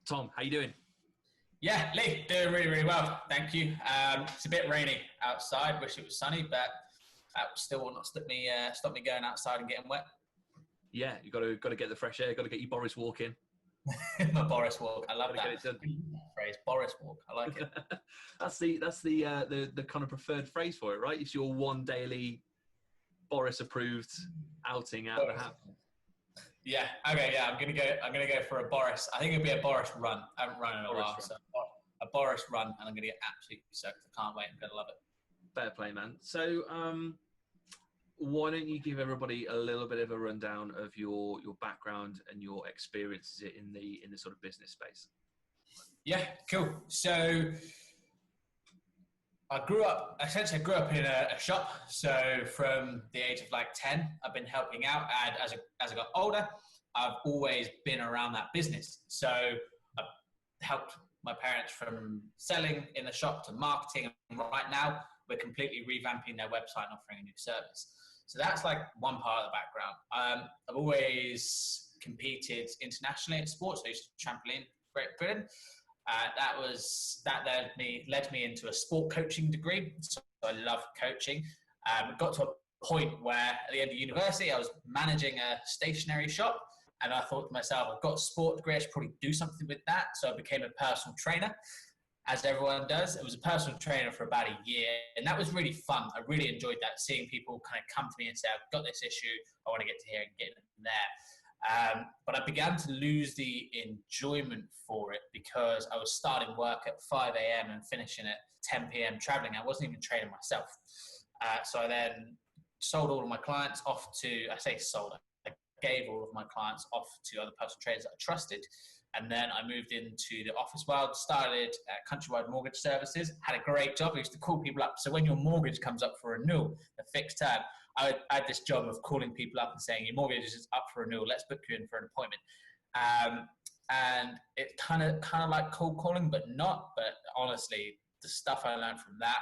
Tom, how you doing? Yeah, Lee, doing really, really well. Thank you. It's a bit rainy outside. Wish it was sunny, but that still will not stop me going outside and getting wet. Yeah, you got to get the fresh air. Got to get your Boris walk in. My Boris walk. I love Get it that done. phrase. Boris walk. I like it. That's the kind of preferred phrase for it, right? It's your one daily Boris approved outing out of the house. Yeah. Okay. Yeah. I'm gonna go for a Boris. I think it'll be a Boris run. I haven't run in a while, so a Boris run, and I'm gonna get absolutely soaked. I can't wait. I'm gonna love it. Fair play, man. So, why don't you give everybody a little bit of a rundown of your background and your experiences in the sort of business space? Yeah. Cool. So I grew up in a shop. So from the age of like 10, I've been helping out. And as I got older, I've always been around that business. So I've helped my parents from selling in the shop to marketing. And right now, we're completely revamping their website and offering a new service. So that's like one part of the background. I've always competed internationally in sports. I used to trampoline Great Britain. That led me into a sport coaching degree. So I love coaching. It got to a point where at the end of university, I was managing a stationery shop, and I thought to myself, I've got a sport degree, I should probably do something with that. So I became a personal trainer, as everyone does. It was a personal trainer for about a year, and that was really fun. I really enjoyed that, seeing people kind of come to me and say, I've got this issue, I want to get to here and get in there. But I began to lose the enjoyment for it because I was starting work at 5 a.m. and finishing at 10 p.m. traveling. I wasn't even training myself. So I then sold all of my clients off to, I gave all of my clients off to other personal traders that I trusted. And then I moved into the office world, started at Countrywide Mortgage Services, had a great job. I used to call people up. So when your mortgage comes up for renewal, the fixed term, I had this job of calling people up and saying, your mortgage is up for renewal, let's book you in for an appointment. And it's kind of like cold calling, but not. But honestly, the stuff I learned from that,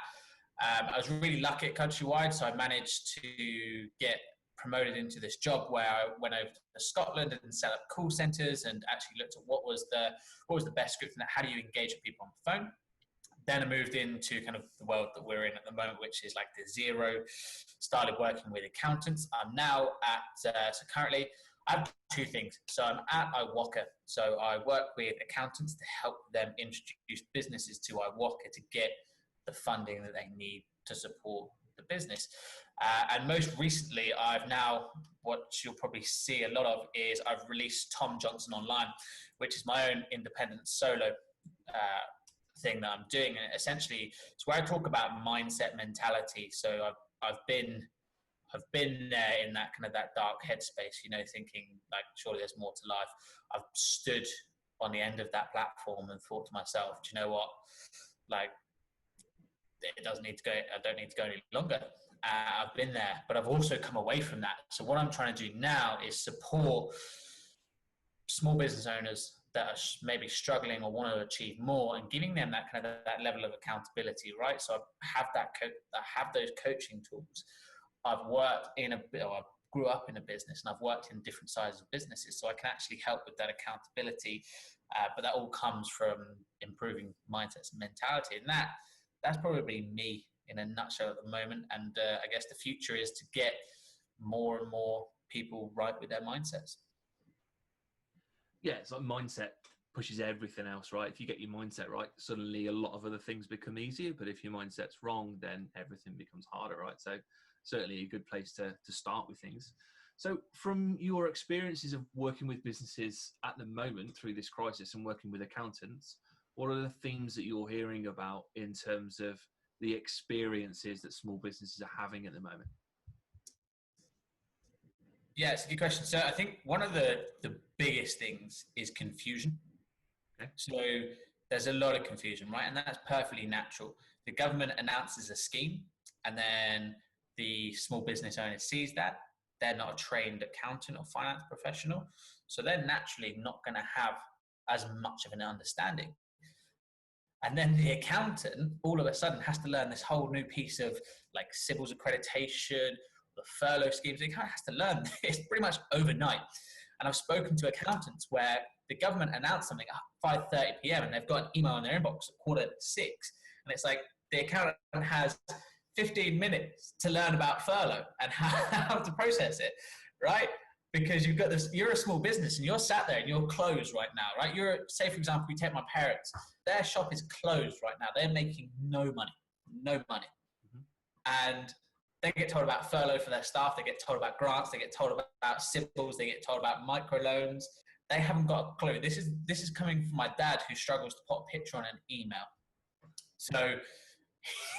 I was really lucky at Countrywide, so I managed to get promoted into this job where I went over to Scotland and set up call centers and actually looked at what was the best script and how do you engage with people on the phone. Then I moved into kind of the world that we're in at the moment, which is like the zero. Started working with accountants. I'm now so currently I have two things. So I'm at iWalker. So I work with accountants to help them introduce businesses to iWalker to get the funding that they need to support the business. And most recently, what you'll probably see a lot of is I've released Tom Johnson Online, which is my own independent solo thing that I'm doing. And essentially, it's where I talk about mindset mentality. So I've been there in that kind of that dark headspace, thinking like, surely there's more to life. I've stood on the end of that platform and thought to myself, do you know what? Like, it doesn't need to go. I don't need to go any longer. I've been there, but I've also come away from that. So what I'm trying to do now is support small business owners that are maybe struggling or want to achieve more, and giving them that kind of that level of accountability, right? So I have those coaching tools. I grew up in a business, and I've worked in different sizes of businesses, so I can actually help with that accountability. But that all comes from improving mindsets and mentality, and that's probably me in a nutshell at the moment. And I guess the future is to get more and more people right with their mindsets. Yeah, it's like mindset pushes everything else, right? If you get your mindset right, suddenly a lot of other things become easier. But if your mindset's wrong, then everything becomes harder, right? So certainly a good place to start with things. So from your experiences of working with businesses at the moment through this crisis and working with accountants, what are the themes that you're hearing about in terms of the experiences that small businesses are having at the moment? Yeah, it's a good question. So I think one of the biggest things is confusion. Okay. So there's a lot of confusion, right? And that's perfectly natural. The government announces a scheme, and then the small business owner sees that. They're not a trained accountant or finance professional, so they're naturally not going to have as much of an understanding. And then the accountant all of a sudden has to learn this whole new piece of like civils accreditation, the furlough schemes. He kind of has to learn this pretty much overnight. And I've spoken to accountants where the government announced something at 5:30 p.m. and they've got an email in their inbox at 5:45, and it's like the accountant has 15 minutes to learn about furlough and how to process it, right? Because you've got this, you're a small business and you're sat there and you're closed right now, right? Say for example, we take my parents, their shop is closed right now. They're making no money. And they get told about furlough for their staff. They get told about grants. They get told about CBILS. They get told about microloans. They haven't got a clue. This is coming from my dad, who struggles to put a picture on an email. So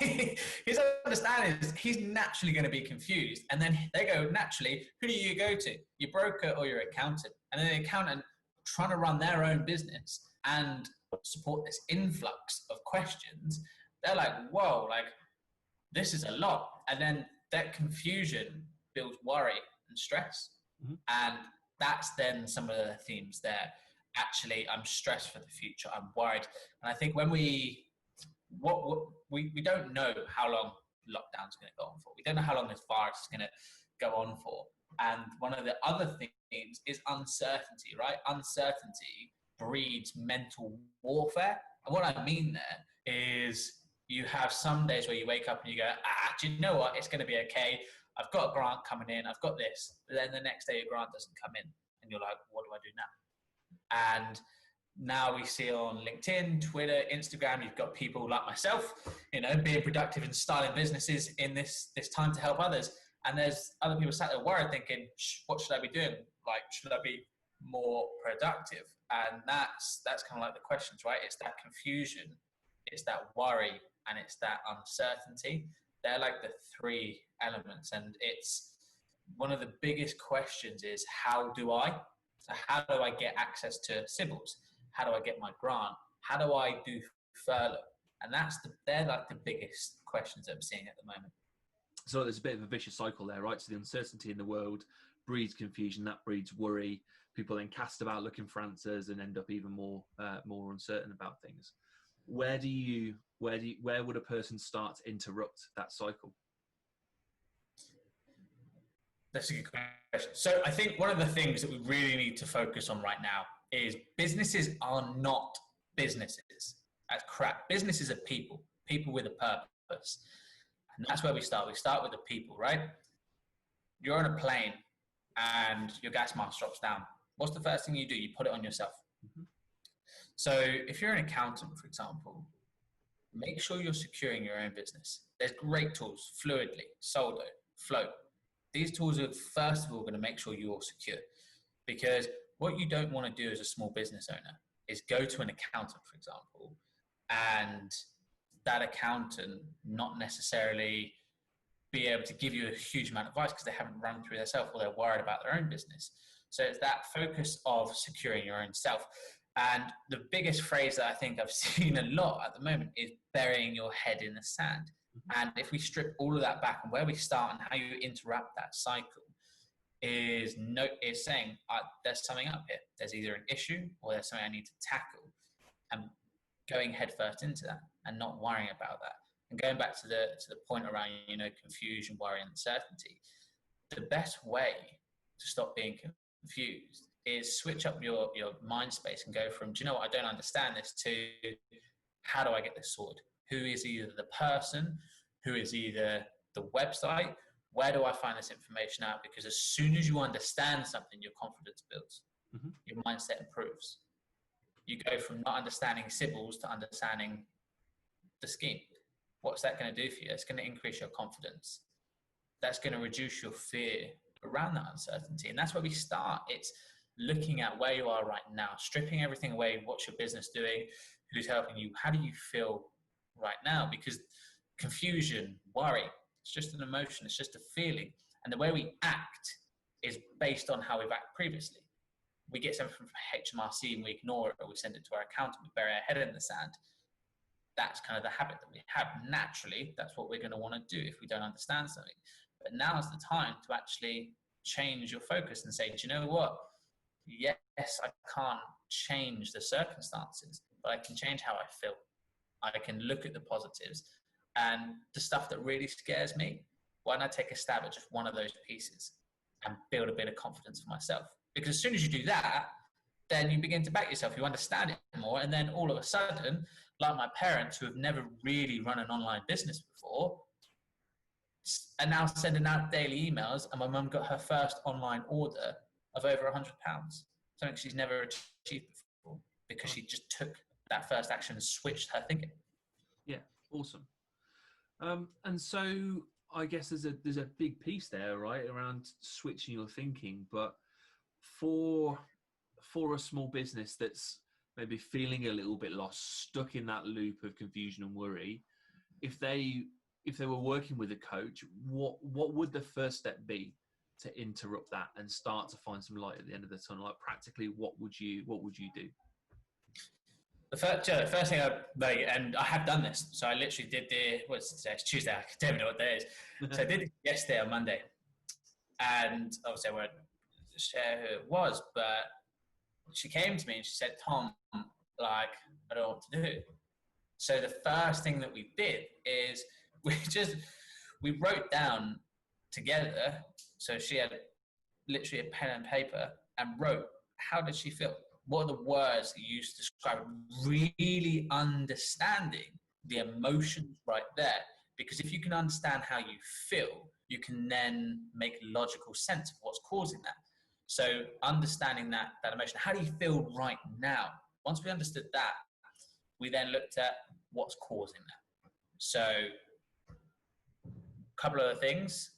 his understanding is he's naturally going to be confused. And then they go, naturally, who do you go to? Your broker or your accountant? And then the accountant, trying to run their own business and support this influx of questions, they're like, whoa, like, this is a lot. And then that confusion builds worry and stress. And that's then some of the themes there. Actually, I'm stressed for the future. I'm worried. And I think when we don't know how long lockdown's going to go on for. We don't know how long this virus is going to go on for. And one of the other themes is uncertainty, right? Uncertainty breeds mental warfare. And what I mean there is you have some days where you wake up and you go, do you know what? It's going to be okay. I've got a grant coming in. I've got this. But then the next day, your grant doesn't come in. And you're like, what do I do now? And now we see on LinkedIn, Twitter, Instagram, you've got people like myself, being productive and starting businesses in this time to help others. And there's other people sat there worried thinking, what should I be doing? Like, should I be more productive? And that's kind of like the questions, right? It's that confusion, it's that worry, and it's that uncertainty. They're like the three elements. And it's one of the biggest questions is, how do I get access to CBILS? How do I get my grant? How do I do furlough? And they're like the biggest questions that I'm seeing at the moment. So there's a bit of a vicious cycle there, right? So the uncertainty in the world breeds confusion, that breeds worry. People then cast about looking for answers and end up even more uncertain about things. Where would a person start to interrupt that cycle? That's a good question. So I think one of the things that we really need to focus on right now is businesses are not businesses. That's crap. Businesses are people with a purpose. And that's where we start. We start with the people, right? You're on a plane and your gas mask drops down. What's the first thing you do? You put it on yourself. So if you're an accountant, for example, make sure you're securing your own business. There's great tools, Fluidly, Soldo, Float. These tools are first of all going to make sure you're secure, because what you don't want to do as a small business owner is go to an accountant, for example, and that accountant not necessarily be able to give you a huge amount of advice because they haven't run through themselves or they're worried about their own business. So it's that focus of securing your own self. And the biggest phrase that I think I've seen a lot at the moment is burying your head in the sand. And if we strip all of that back and where we start and how you interrupt that cycle is saying there's something up here. There's either an issue or there's something I need to tackle, and going headfirst into that and not worrying about that. And going back to the point around, confusion, worry, and uncertainty, the best way to stop being confused is switch up your mind space and go from, do you know what, I don't understand this, to how do I get this sorted? Who is either the person, who is either the website, where do I find this information out? Because as soon as you understand something, your confidence builds, your mindset improves. You go from not understanding CBILS to understanding the scheme. What's that going to do for you? It's going to increase your confidence. That's going to reduce your fear around that uncertainty. And that's where we start. It's looking at where you are right now, stripping everything away. What's your business doing? Who's helping you? How do you feel right now? Because confusion, worry, it's just an emotion. It's just a feeling. And the way we act is based on how we've acted previously. We get something from HMRC and we ignore it, or we send it to our accountant, we bury our head in the sand. That's kind of the habit that we have. Naturally, that's what we're going to want to do if we don't understand something. But now is the time to actually change your focus and say, do you know what? Yes, I can't change the circumstances, but I can change how I feel. I can look at the positives and the stuff that really scares me. Why don't I take a stab at just one of those pieces and build a bit of confidence for myself? Because as soon as you do that, then you begin to back yourself. You understand it more. And then all of a sudden, like my parents who have never really run an online business before, are now sending out daily emails. And my mum got her first online order of over £100, something she's never achieved before, because she just took that first action and switched her thinking. Yeah, awesome. And so I guess there's a big piece there, right, around switching your thinking. But for a small business that's maybe feeling a little bit lost, stuck in that loop of confusion and worry, if they were working with a coach, what would the first step be to interrupt that and start to find some light at the end of the tunnel? Like, practically, what would you do? The first thing and I have done this. So I literally did what's today? It's Tuesday. I don't even know what day it is. So I did it yesterday on Monday. And obviously I won't share who it was, but she came to me and she said, Tom, like, I don't know what to do. So the first thing that we did is we wrote down together. So she had literally a pen and paper and wrote, how did she feel? What are the words that you use to describe really understanding the emotions right there? Because if you can understand how you feel, you can then make logical sense of what's causing that. So understanding that emotion, how do you feel right now? Once we understood that, we then looked at what's causing that. So a couple of things,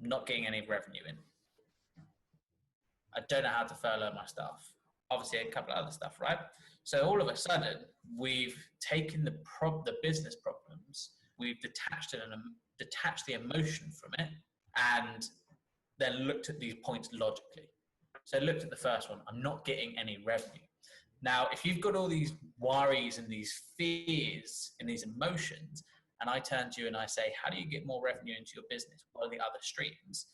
not getting any revenue in. I don't know how to furlough my staff. Obviously a couple of other stuff, right? So all of a sudden, we've taken the business problems, we've detached the emotion from it, and then looked at these points logically. So I looked at the first one, I'm not getting any revenue. Now, if you've got all these worries and these fears and these emotions, and I turn to you and I say, how do you get more revenue into your business? What are the other streams?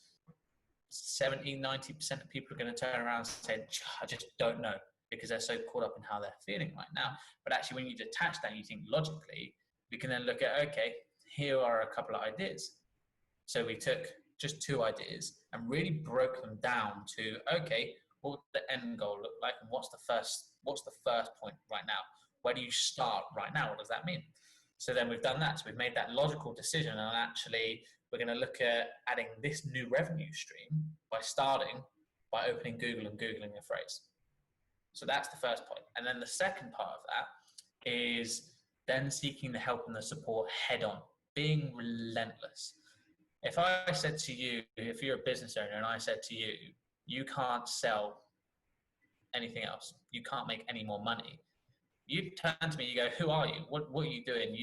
70-90% of people are going to turn around and say, I just don't know, because they're so caught up in how they're feeling right now. But actually, when you detach that and you think logically, we can then look at, okay, here are a couple of ideas. So we took just 2 ideas and really broke them down to, okay, what would the end goal look like, and what's the first point right now? Where do you start right now? What does that mean? So then we've done that. So we've made that logical decision, and actually we're going to look at adding this new revenue stream by opening Google and Googling a phrase. So that's the first point. And then the second part of that is then seeking the help and the support head on, being relentless. If I said to you, if you're a business owner and I said to you, you can't sell anything else, you can't make any more money, you'd turn to me, you go, who are you? What are you doing?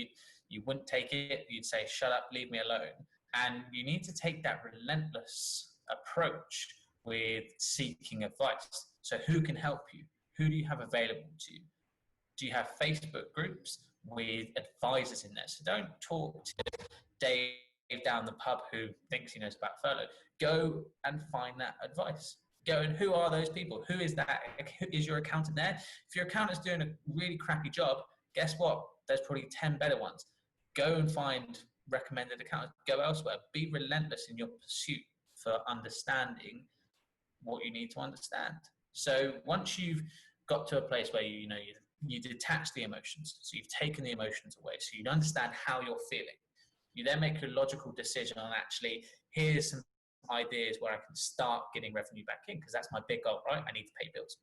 You wouldn't take it. You'd say, shut up, leave me alone. And you need to take that relentless approach with seeking advice. So who can help you? Who do you have available to you? Do you have Facebook groups with advisors in there? So don't talk to Dave down the pub who thinks he knows about furlough. Go and find that advice. Go and who are those people? Who is that? Is your accountant there? If your accountant's doing a really crappy job, guess what? There's probably 10 better ones. Go and find recommended accountants. Go elsewhere. Be relentless in your pursuit for understanding what you need to understand. So once you've got to a place where you detach the emotions, so you've taken the emotions away, so you understand how you're feeling, you then make a logical decision on, actually, here's some ideas where I can start getting revenue back in, because that's my big goal, right? I need to pay bills.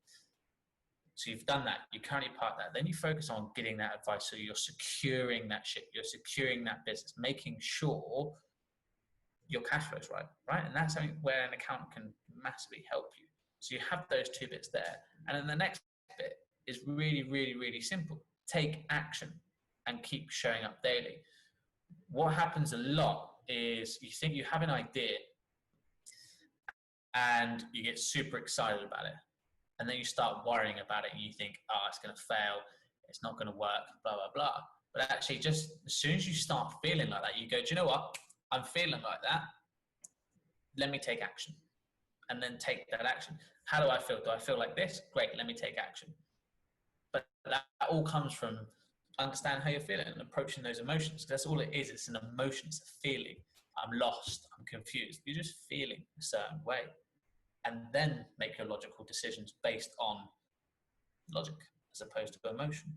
So you've done that, you currently part that, then you focus on getting that advice. So you're securing that shit, you're securing that business, making sure your cash flow is right? And that's something where an accountant can massively help you. So you have those 2 bits there. And then the next bit is really, really, really simple. Take action and keep showing up daily. What happens a lot is you think you have an idea and you get super excited about it. And then you start worrying about it and you think, oh, it's going to fail. It's not going to work, blah, blah, blah. But actually, just as soon as you start feeling like that, you go, do you know what? I'm feeling like that. Let me take action. And then take that action. How do I feel? Do I feel like this? Great, let me take action. But that all comes from understanding how you're feeling and approaching those emotions. That's all it is. It's an emotion. It's a feeling. I'm lost. I'm confused. You're just feeling a certain way. And then make your logical decisions based on logic as opposed to emotion.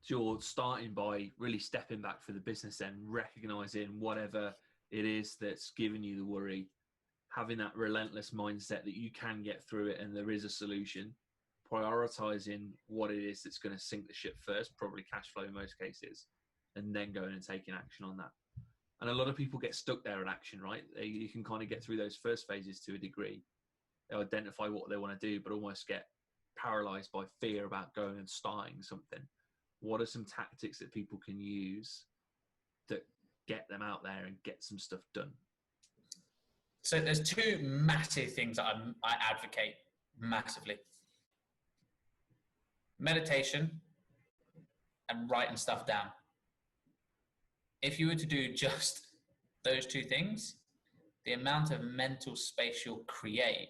So you're starting by really stepping back for the business and recognizing whatever it is that's giving you the worry, having that relentless mindset that you can get through it and there is a solution, prioritizing what it is that's going to sink the ship first, probably cash flow in most cases, and then going and taking action on that. And a lot of people get stuck there in action, right? You can kind of get through those first phases to a degree. They identify what they want to do, but almost get paralyzed by fear about going and starting something. What are some tactics that people can use that get them out there and get some stuff done? So there's two massive things that I advocate massively. Meditation and writing stuff down. If you were to do just those two things, the amount of mental space you'll create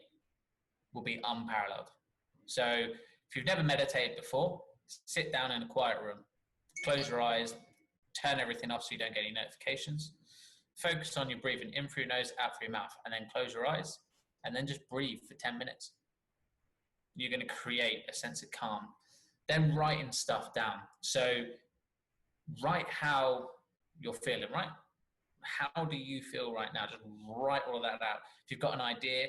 will be unparalleled. So if you've never meditated before, sit down in a quiet room, close your eyes, turn everything off so you don't get any notifications. Focus on your breathing in through your nose, out through your mouth, and then close your eyes, and then just breathe for 10 minutes. You're going to create a sense of calm. Then writing stuff down. So write how you're feeling, right? How do you feel right now? Just write all of that out. If you've got an idea,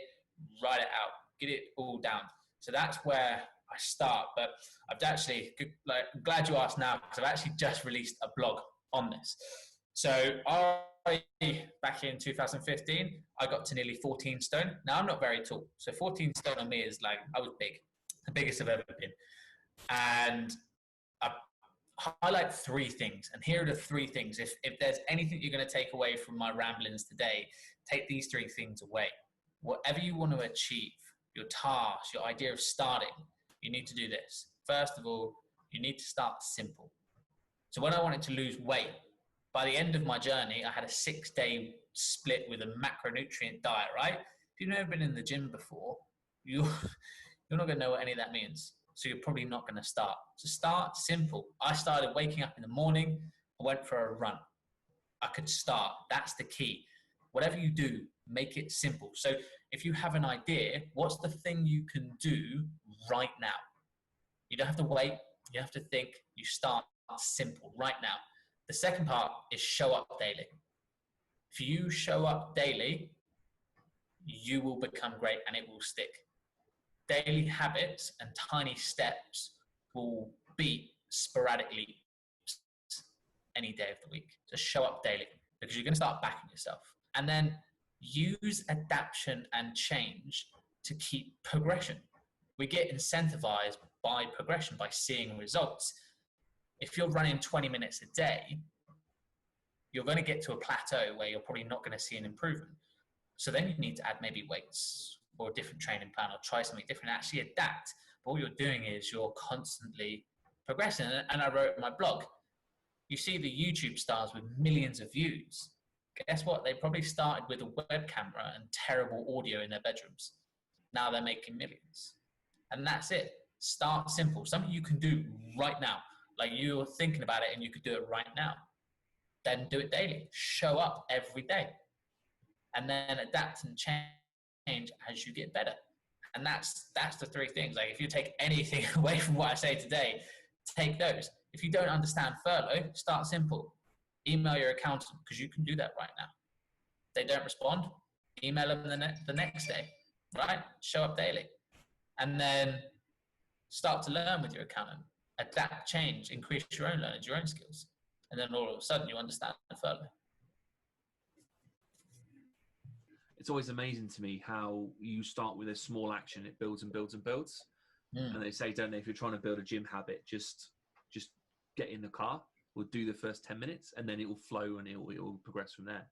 write it out. Get it all down. So that's where I start. But I've actually, I'm glad you asked now, because I've actually just released a blog on this. So back in 2015, I got to nearly 14 stone. Now I'm not very tall. So 14 stone on me is like, I was big, the biggest I've ever been. And I highlight three things. And here are the three things. If there's anything you're going to take away from my ramblings today, take these three things away. Whatever you want to achieve, your task, your idea of starting, you need to do this. First of all, you need to start simple. So when I wanted to lose weight, by the end of my journey, I had a 6-day split with a macronutrient diet, right? If you've never been in the gym before, you're not going to know what any of that means. So you're probably not going to start. So start simple. I started waking up in the morning. I went for a run. I could start. That's the key. Whatever you do, make it simple. So if you have an idea, what's the thing you can do right now? You don't have to wait. You have to think. You start simple right now. The second part is show up daily. If you show up daily, you will become great and it will stick. Daily habits and tiny steps will beat sporadically any day of the week. Just show up daily because you're going to start backing yourself. And then use adaptation and change to keep progression. We get incentivized by progression, by seeing results. If you're running 20 minutes a day, you're going to get to a plateau where you're probably not going to see an improvement. So then you need to add maybe weights or a different training plan or try something different, actually adapt. But what you're doing is you're constantly progressing. And I wrote in my blog, you see the YouTube stars with millions of views. Guess what? They probably started with a web camera and terrible audio in their bedrooms. Now they're making millions. And that's it. Start simple. Something you can do right now. Like you're thinking about it and you could do it right now. Then do it daily. Show up every day. And then adapt and change as you get better. And that's the three things. Like if you take anything away from what I say today, take those. If you don't understand furlough, start simple. Email your accountant because you can do that right now. If they don't respond, email them the next day, right? Show up daily. And then start to learn with your accountant. Adapt, change, increase your own learning, your own skills. And then all of a sudden you understand furlough. It's always amazing to me how you start with a small action, it builds and builds and builds. And they say, don't they, if you're trying to build a gym habit, just get in the car, we'll do the first 10 minutes and then it will flow and it will progress from there.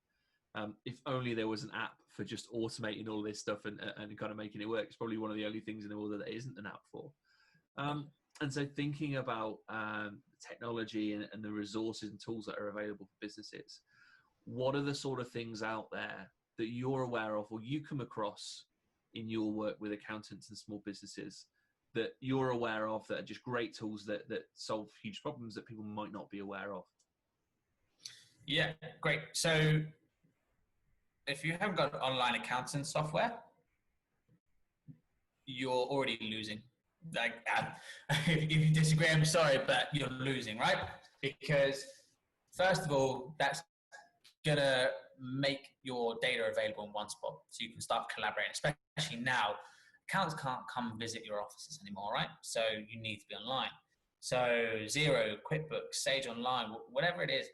If only there was an app for just automating all this stuff and kind of making it work. It's probably one of the only things in the world that there isn't an app for. And so thinking about technology and the resources and tools that are available for businesses, what are the sort of things out there that you're aware of or you come across in your work with accountants and small businesses that you're aware of that are just great tools that solve huge problems that people might not be aware of? Yeah, great. So if you haven't got online accounting software, you're already losing. Like, if you disagree, I'm sorry, but you're losing, right? Because first of all, that's gonna make your data available in one spot, so you can start collaborating. Especially now, accounts can't come visit your offices anymore, right? So you need to be online. So Xero, QuickBooks, Sage Online, whatever it is,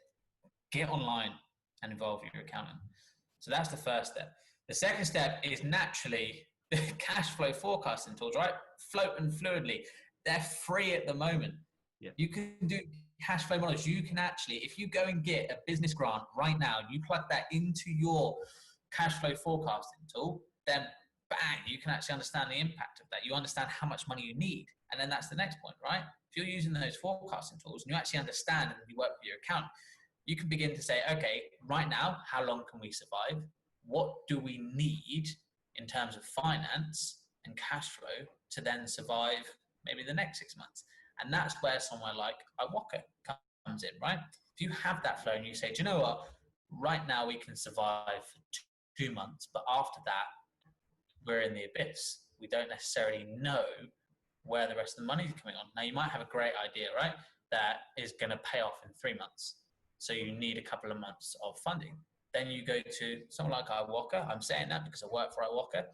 get online and involve your accountant. So that's the first step. The second step is naturally the cash flow forecasting tools, right? Float and Fluidly. They're free at the moment. Yeah. You can do cash flow models. You can actually, if you go and get a business grant right now, you plug that into your cash flow forecasting tool, then bang, you can actually understand the impact of that. You understand how much money you need. And then that's the next point, right? If you're using those forecasting tools and you actually understand and you work with your account, you can begin to say, okay, right now, how long can we survive? What do we need in terms of finance and cash flow to then survive maybe the next 6 months? And that's where somewhere like iWalker comes in, right? If you have that flow and you say, do you know what? Right now we can survive for 2 months, but after that, we're in the abyss. We don't necessarily know where the rest of the money is coming on. Now, you might have a great idea, right? That is going to pay off in 3 months. So you need a couple of months of funding. Then you go to someone like iWalker. I'm saying that because I work for iWalker.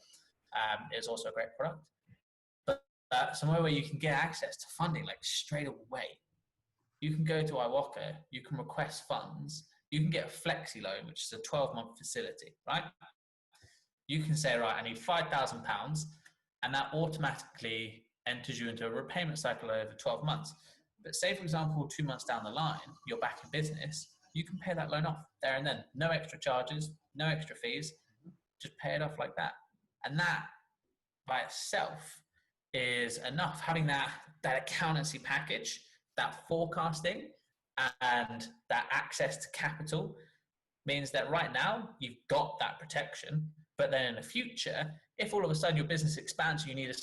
It's also a great product. But somewhere where you can get access to funding like straight away. You can go to iWalker, you can request funds, you can get a flexi loan, which is a 12-month facility, right? You can say, right, I need £5,000, and that automatically enters you into a repayment cycle over 12 months. But say, for example, 2 months down the line, you're back in business, you can pay that loan off there and then. No extra charges, no extra fees, just pay it off like that. And that by itself is enough. Having that accountancy package, that forecasting, and that access to capital means that right now you've got that protection. But then in the future, if all of a sudden your business expands, you need a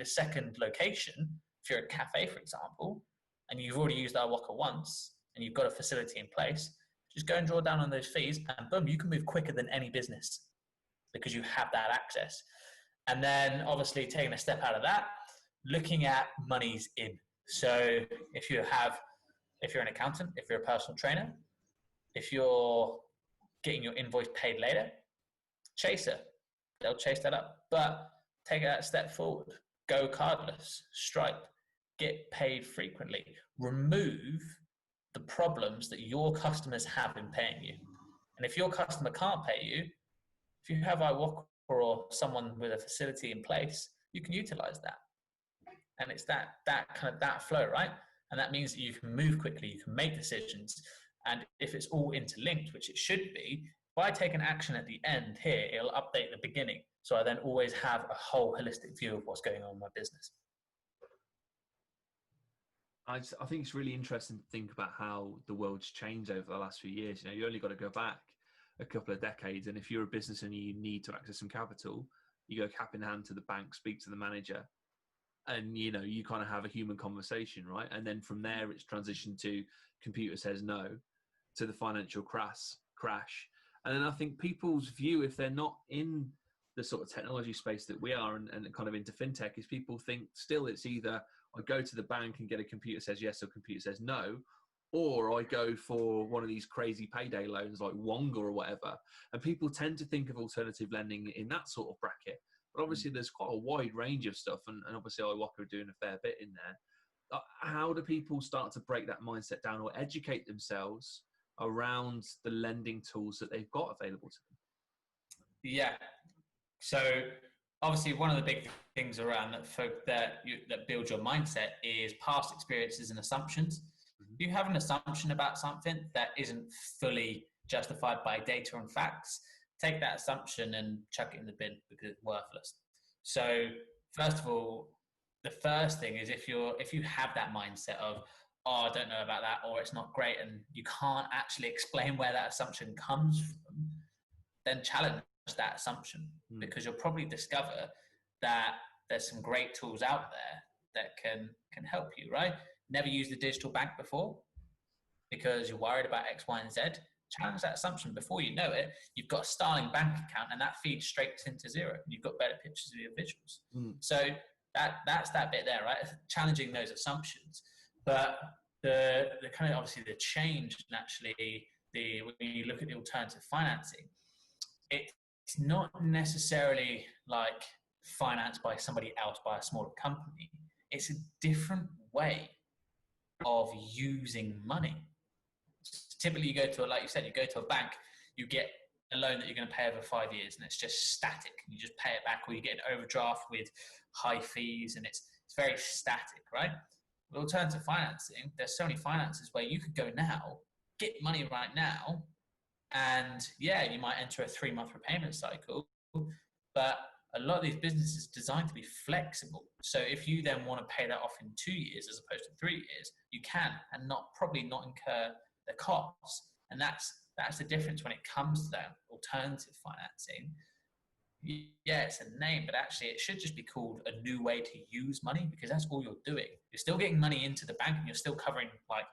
second location. If you're a cafe, for example, and you've already used iWalker once and you've got a facility in place, just go and draw down on those fees, and boom, you can move quicker than any business because you have that access. And then obviously taking a step out of that, looking at monies in. So if you're an accountant, if you're a personal trainer, if you're getting your invoice paid later, Chaser, they'll chase that up. But take that step forward. Go cardless, Stripe, get paid frequently. Remove the problems that your customers have in paying you. And if your customer can't pay you, if you have iWalker or someone with a facility in place, you can utilize that. And it's that flow, right? And that means that you can move quickly, you can make decisions. And if it's all interlinked, which it should be, if I take an action at the end here, it'll update the beginning. So I then always have a whole holistic view of what's going on in my business. I think it's really interesting to think about how the world's changed over the last few years. You know, you only got to go back a couple of decades, and if you're a business and you need to access some capital, you go cap in hand to the bank, speak to the manager, and you know, you kind of have a human conversation, right? And then from there, it's transitioned to computer says no, to the financial crash. And then I think people's view, if they're not in the sort of technology space that we are and kind of into fintech, is people think still it's either I go to the bank and get a computer says yes or computer says no, or I go for one of these crazy payday loans like Wonga or whatever. And people tend to think of alternative lending in that sort of bracket. But obviously there's quite a wide range of stuff, and obviously iWalker are doing a fair bit in there. How do people start to break that mindset down or educate themselves around the lending tools that they've got available to them? Yeah. So obviously one of the big things around that build your mindset is past experiences and assumptions. Mm-hmm. If you have an assumption about something that isn't fully justified by data and facts, take that assumption and chuck it in the bin because it's worthless. So first of all, the first thing is if you have that mindset of, oh, I don't know about that, or it's not great, and you can't actually explain where that assumption comes from, then challenge that assumption, because you'll probably discover that there's some great tools out there that can help you, right? Never used a digital bank before because you're worried about X, Y, and Z. challenge that assumption. Before you know it, you've got a Starling bank account, and that feeds straight into zero. And you've got better pictures of your visuals. So that's that bit there, right? Challenging those assumptions. But the kind of obviously the change naturally, when you look at the alternative financing, it's not necessarily like financed by somebody else, by a smaller company. It's a different way of using money. Typically, you go to, like you said, you go to a bank, you get a loan that you're going to pay over 5 years, and it's just static. You just pay it back, or you get an overdraft with high fees, and it's very static, right? With alternative financing, there's so many finances where you could go now, get money right now, and yeah, you might enter a 3-month repayment cycle, but a lot of these businesses are designed to be flexible. So if you then want to pay that off in 2 years as opposed to 3 years, you can, and probably not incur the costs. And that's the difference when it comes to that alternative financing. Yeah, it's a name, but actually it should just be called a new way to use money, because that's all you're doing. You're still getting money into the bank, and you're still covering like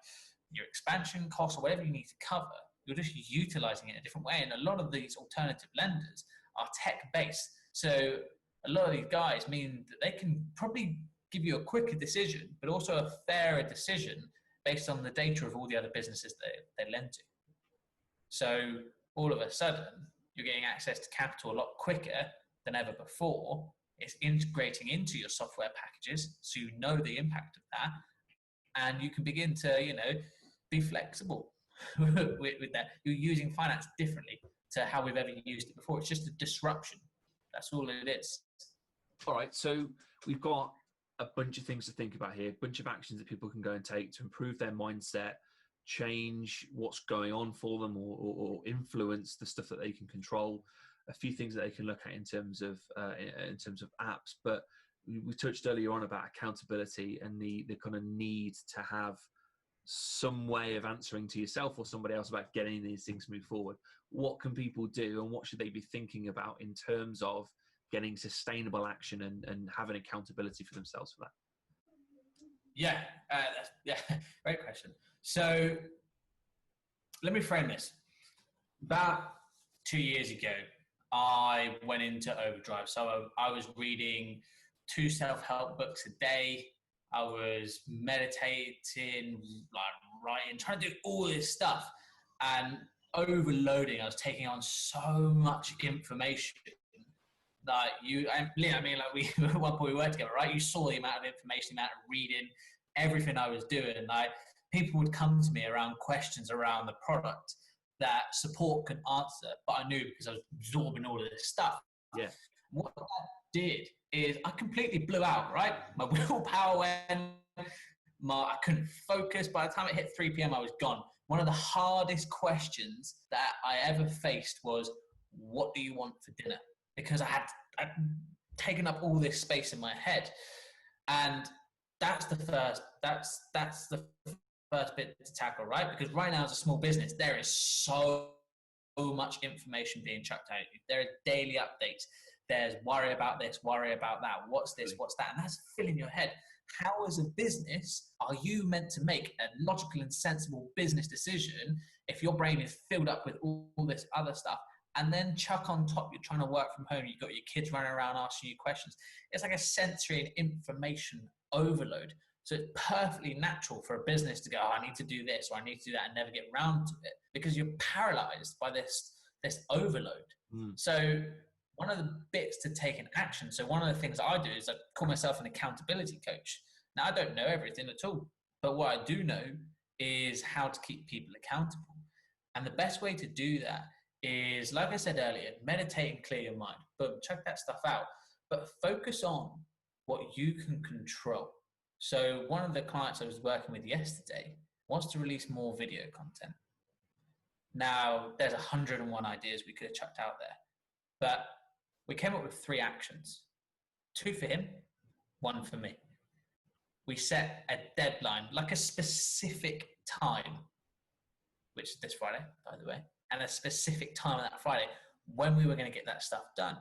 your expansion costs or whatever you need to cover. You're just utilizing it in a different way. And a lot of these alternative lenders are tech-based. So a lot of these guys mean that they can probably give you a quicker decision, but also a fairer decision based on the data of all the other businesses they lend to. So all of a sudden, you're getting access to capital a lot quicker than ever before. It's integrating into your software packages, so you know the impact of that, and you can begin to, be flexible with that. You're using finance differently to how we've ever used it before. It's just a disruption. That's all it is. All right, so we've got a bunch of things to think about here, a bunch of actions that people can go and take to improve their mindset, change what's going on for them, or influence the stuff that they can control. A few things that they can look at in terms of apps. But we touched earlier on about accountability and the kind of need to have some way of answering to yourself or somebody else about getting these things move forward. What can people do, and what should they be thinking about in terms of getting sustainable action and having accountability for themselves for that? Yeah, great question. So let me frame this. About 2 years ago, I went into overdrive. So I was reading 2 self-help books a day. I was meditating, like writing, trying to do all this stuff, and overloading. I was taking on so much information. Like we at one point we were together, right? You saw the amount of information, the amount of reading, everything I was doing. Like people would come to me around questions around the product that support could answer, but I knew because I was absorbing all of this stuff. Yeah. What that did is I completely blew out, right? My willpower went, I couldn't focus. By the time it hit 3 p.m., I was gone. One of the hardest questions that I ever faced was, what do you want for dinner? Because I'd taken up all this space in my head. And that's the first bit to tackle, right? Because right now as a small business, there is so much information being chucked at you. There are daily updates. There's worry about this, worry about that. What's this, what's that? And that's filling your head. How as a business are you meant to make a logical and sensible business decision if your brain is filled up with all this other stuff? And then chuck on top, you're trying to work from home, you've got your kids running around asking you questions. It's like a sensory and information overload. So it's perfectly natural for a business to go, oh, I need to do this, or I need to do that, and never get around to it, because you're paralyzed by this overload. So one of the bits to take an action, so one of the things I do is I call myself an accountability coach. Now, I don't know everything at all, but what I do know is how to keep people accountable. And the best way to do that is, like I said earlier, meditate and clear your mind. Boom, check that stuff out. But focus on what you can control. So one of the clients I was working with yesterday wants to release more video content. Now, there's 101 ideas we could have chucked out there, but we came up with 3 actions. 2 for him, 1 for me. We set a deadline, like a specific time, which is this Friday, by the way, and a specific time on that Friday when we were going to get that stuff done.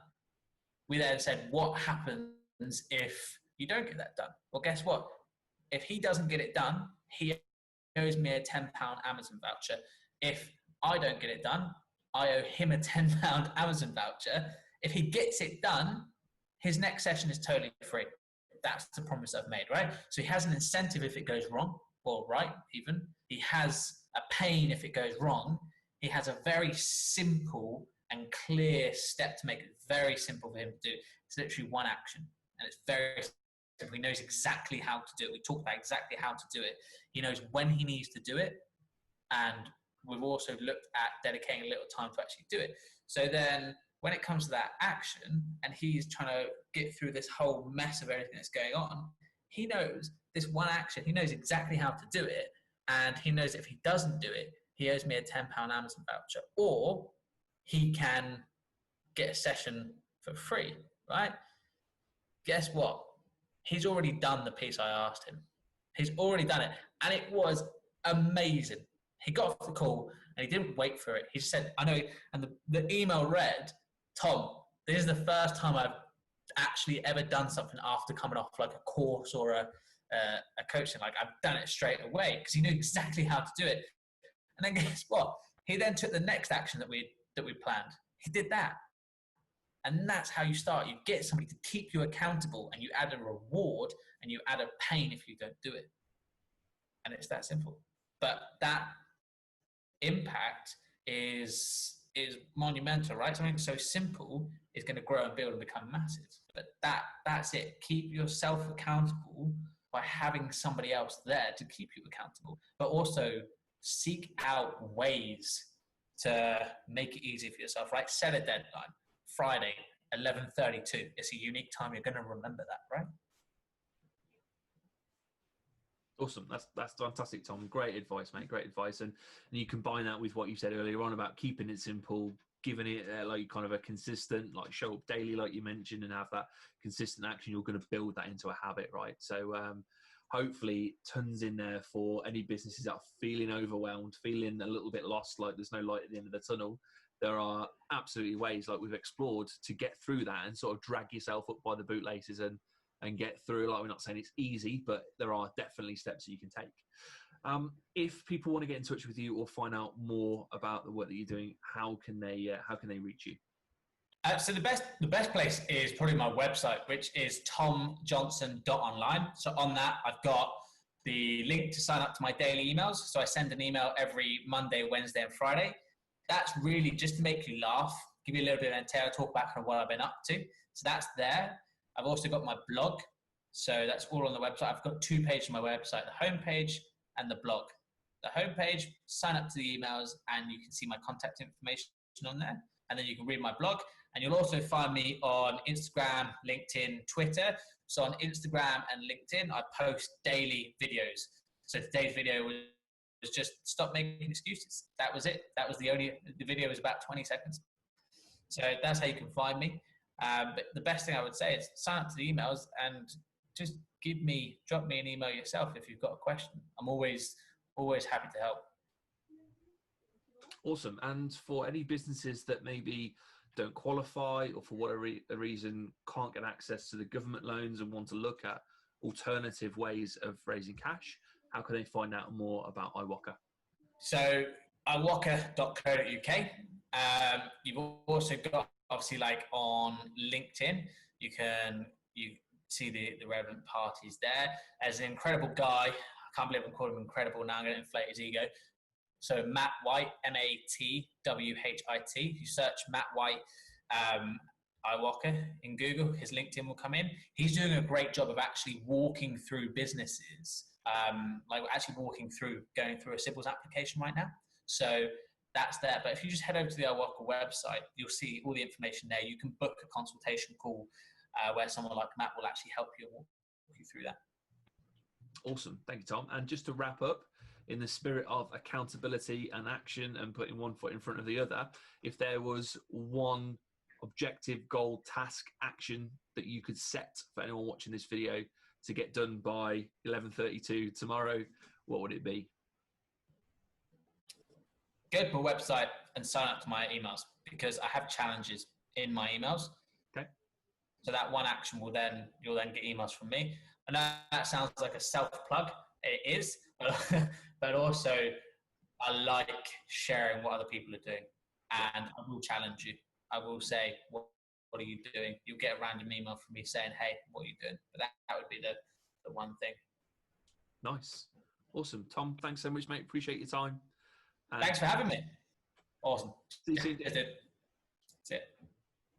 We then said, what happens if you don't get that done? Well, guess what? If he doesn't get it done, he owes me a £10 Amazon voucher. If I don't get it done, I owe him a £10 Amazon voucher. If he gets it done, his next session is totally free. That's the promise I've made, right? So he has an incentive if it goes wrong, or right even. He has a pain if it goes wrong. He has a very simple and clear step to make it very simple for him to do. It's literally one action, and it's very simple. He knows exactly how to do it. We talked about exactly how to do it. He knows when he needs to do it, and we've also looked at dedicating a little time to actually do it. So then when it comes to that action, and he's trying to get through this whole mess of everything that's going on, he knows this one action, he knows exactly how to do it, and he knows if he doesn't do it, he owes me a £10 Amazon voucher, or he can get a session for free, right? Guess what? He's already done the piece I asked him. He's already done it, and it was amazing. He got off the call, and he didn't wait for it. He said, I know, and the email read, Tom, this is the first time I've actually ever done something after coming off like a course or a coaching. Like, I've done it straight away, because he knew exactly how to do it. And then guess what? He then took the next action that we planned. He did that. And that's how you start. You get somebody to keep you accountable, and you add a reward, and you add a pain if you don't do it. And it's that simple. But that impact is monumental, right? Something so simple is going to grow and build and become massive. But that's it. Keep yourself accountable by having somebody else there to keep you accountable, but also seek out ways to make it easy for yourself, right? Set a deadline. Friday, 11:32. It's a unique time. You're going to remember that, right? Awesome. That's fantastic, Tom. Great advice, mate. Great advice. And you combine that with what you said earlier on about keeping it simple, giving it like kind of a consistent, like show up daily, like you mentioned, and have that consistent action. You're going to build that into a habit, right? So hopefully tons in there for any businesses that are feeling overwhelmed, feeling a little bit lost, like there's no light at the end of the tunnel. There are absolutely ways, like we've explored, to get through that and sort of drag yourself up by the bootlaces and get through. Like, we're not saying it's easy, but there are definitely steps that you can take. If people want to get in touch with you or find out more about the work that you're doing, how can they reach you? So the best place is probably my website, which is tomjohnson.online. So on that, I've got the link to sign up to my daily emails. So I send an email every Monday, Wednesday, and Friday. That's really just to make you laugh, give you a little bit of intel, talk about kind of what I've been up to. So that's there. I've also got my blog. So that's all on the website. I've got 2 pages on my website, the homepage and the blog. The homepage, sign up to the emails, and you can see my contact information on there. And then you can read my blog. And you'll also find me on Instagram, LinkedIn, Twitter. So on Instagram and LinkedIn, I post daily videos. So today's video was just stop making excuses. That was it. That was the video was about 20 seconds. So that's how you can find me. But the best thing I would say is sign up to the emails and just drop me an email yourself if you've got a question. I'm always happy to help. Awesome. And for any businesses that maybe don't qualify or for whatever reason can't get access to the government loans and want to look at alternative ways of raising cash, how can they find out more about iWalker? So iWalker.co.uk. You've also got, obviously, like on LinkedIn, you see the relevant parties there. As an incredible guy, I can't believe I'm calling him incredible now, I'm going to inflate his ego. So Matt White, MATWHIT. If you search Matt White iWalker in Google, his LinkedIn will come in. He's doing a great job of actually walking through businesses. Like we're actually going through a civils application right now. So that's there. But if you just head over to the iWalker website, you'll see all the information there. You can book a consultation call where someone like Matt will actually help you and walk you through that. Awesome. Thank you, Tom. And just to wrap up, in the spirit of accountability and action and putting one foot in front of the other, if there was one objective, goal, task, action that you could set for anyone watching this video to get done by 11:32 tomorrow, what would it be? Go to my website and sign up to my emails, because I have challenges in my emails. Okay. So that one action you'll then get emails from me. And that sounds like a self plug. It is, but also I like sharing what other people are doing, and I will challenge you. I will say, what are you doing? You'll get a random email from me saying, hey, what are you doing? But that would be the one thing. Nice. Awesome. Tom, thanks so much, mate. Appreciate your time. Thanks for having me. Awesome. See you soon. That's it.